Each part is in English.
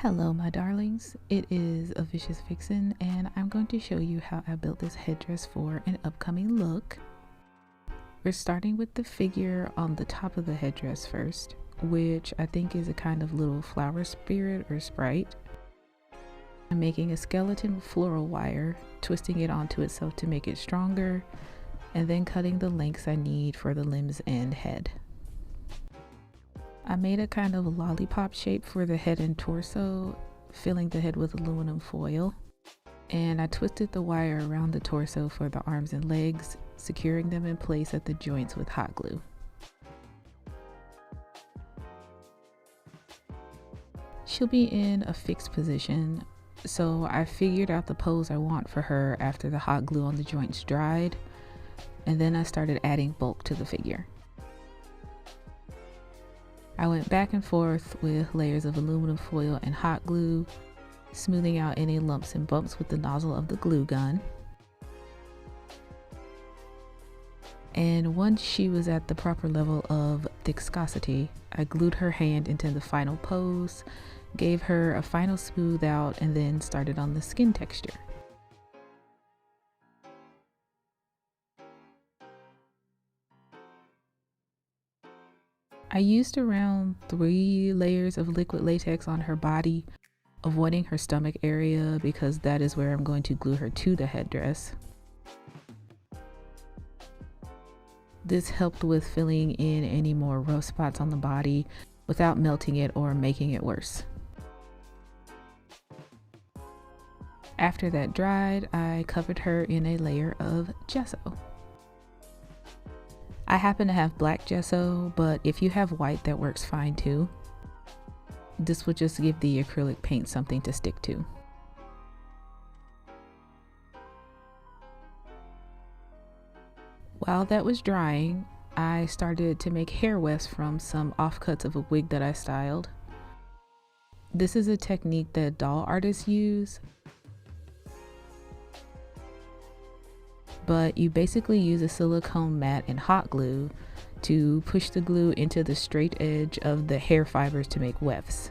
Hello my darlings, it is AVICIOUSVIXEN and I'm going to show you how I built this headdress for an upcoming look. We're starting with the figure on the top of the headdress first, which I think is a kind of little flower spirit or sprite. I'm making a skeleton with floral wire, twisting it onto itself to make it stronger, and then cutting the lengths I need for the limbs and head. I made a kind of lollipop shape for the head and torso, filling the head with aluminum foil. And I twisted the wire around the torso for the arms and legs, securing them in place at the joints with hot glue. She'll be in a fixed position, so I figured out the pose I want for her after the hot glue on the joints dried, and then I started adding bulk to the figure. I went back and forth with layers of aluminum foil and hot glue, smoothing out any lumps and bumps with the nozzle of the glue gun. And once she was at the proper level of viscosity, I glued her hand into the final pose, gave her a final smooth out, and then started on the skin texture. I used around 3 layers of liquid latex on her body, avoiding her stomach area because that is where I'm going to glue her to the headdress. This helped with filling in any more rough spots on the body without melting it or making it worse. After that dried, I covered her in a layer of gesso. I happen to have black gesso, but if you have white, that works fine too. This would just give the acrylic paint something to stick to. While that was drying, I started to make hair wefts from some offcuts of a wig that I styled. This is a technique that doll artists use, but you basically use a silicone mat and hot glue to push the glue into the straight edge of the hair fibers to make wefts.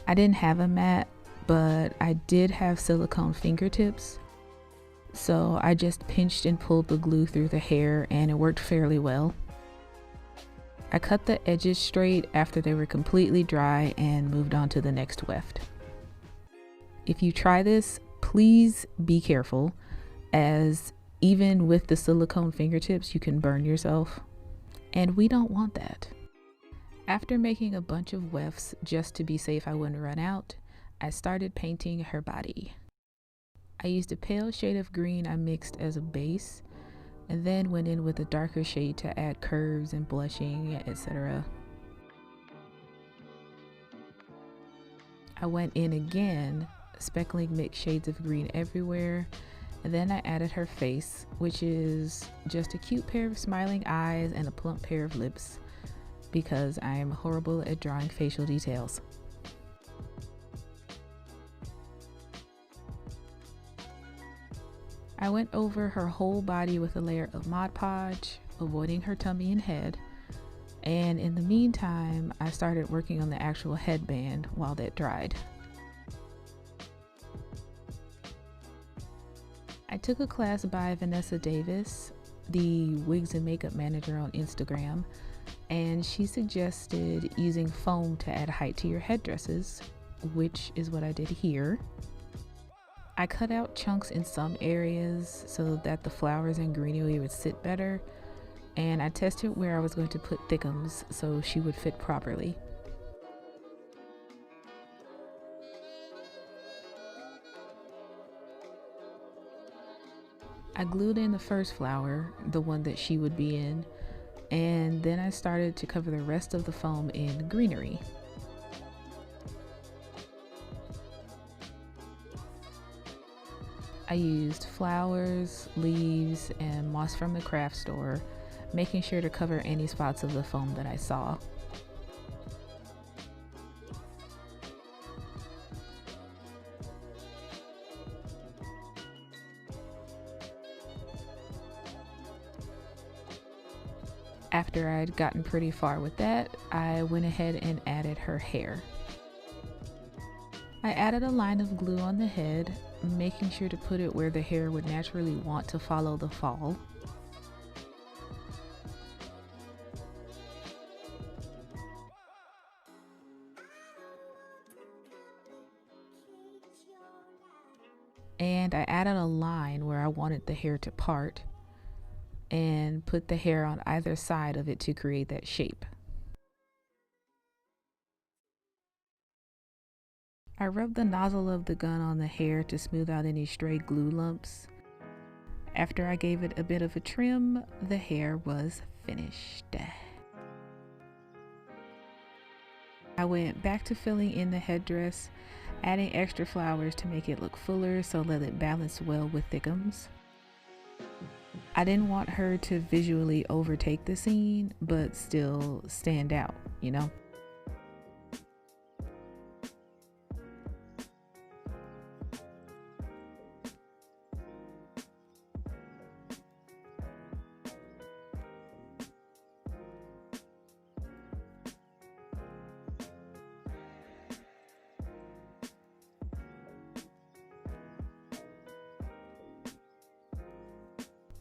I didn't have a mat, but I did have silicone fingertips, so I just pinched and pulled the glue through the hair and it worked fairly well. I cut the edges straight after they were completely dry and moved on to the next weft. If you try this, please be careful, as even with the silicone fingertips, you can burn yourself, and we don't want that. After making a bunch of wefts just to be safe I wouldn't run out, I started painting her body. I used a pale shade of green I mixed as a base, and then went in with a darker shade to add curves and blushing, etc. I went in again, speckling mixed shades of green everywhere. And then I added her face, which is just a cute pair of smiling eyes and a plump pair of lips, because I am horrible at drawing facial details. I went over her whole body with a layer of Mod Podge, avoiding her tummy and head, and in the meantime, I started working on the actual headband while that dried. I took a class by Vanessa Davis, the wigs and makeup manager on Instagram, and she suggested using foam to add height to your headdresses, which is what I did here. I cut out chunks in some areas so that the flowers and greenery would sit better, and I tested where I was going to put thickums so she would fit properly. I glued in the first flower, the one that she would be in, and then I started to cover the rest of the foam in greenery. I used flowers, leaves, and moss from the craft store, making sure to cover any spots of the foam that I saw. After I'd gotten pretty far with that, I went ahead and added her hair. I added a line of glue on the head, making sure to put it where the hair would naturally want to follow the fall. And I added a line where I wanted the hair to part and put the hair on either side of it to create that shape. I rubbed the nozzle of the gun on the hair to smooth out any stray glue lumps. After I gave it a bit of a trim, the hair was finished. I went back to filling in the headdress, adding extra flowers to make it look fuller so that it balanced well with thickums. I didn't want her to visually overtake the scene, but still stand out, you know?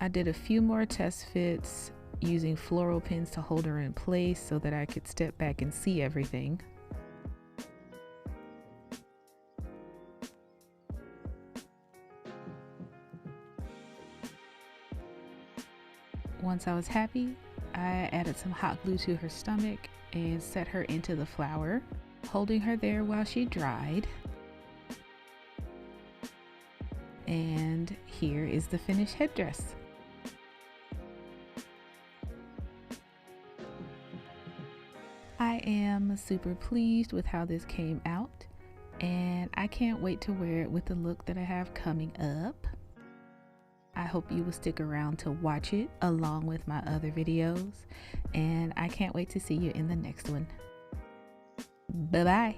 I did a few more test fits using floral pins to hold her in place so that I could step back and see everything. Once I was happy, I added some hot glue to her stomach and set her into the flower, holding her there while she dried. And here is the finished headdress. I am super pleased with how this came out, and I can't wait to wear it with the look that I have coming up. I hope you will stick around to watch it along with my other videos, and I can't wait to see you in the next one. Bye bye.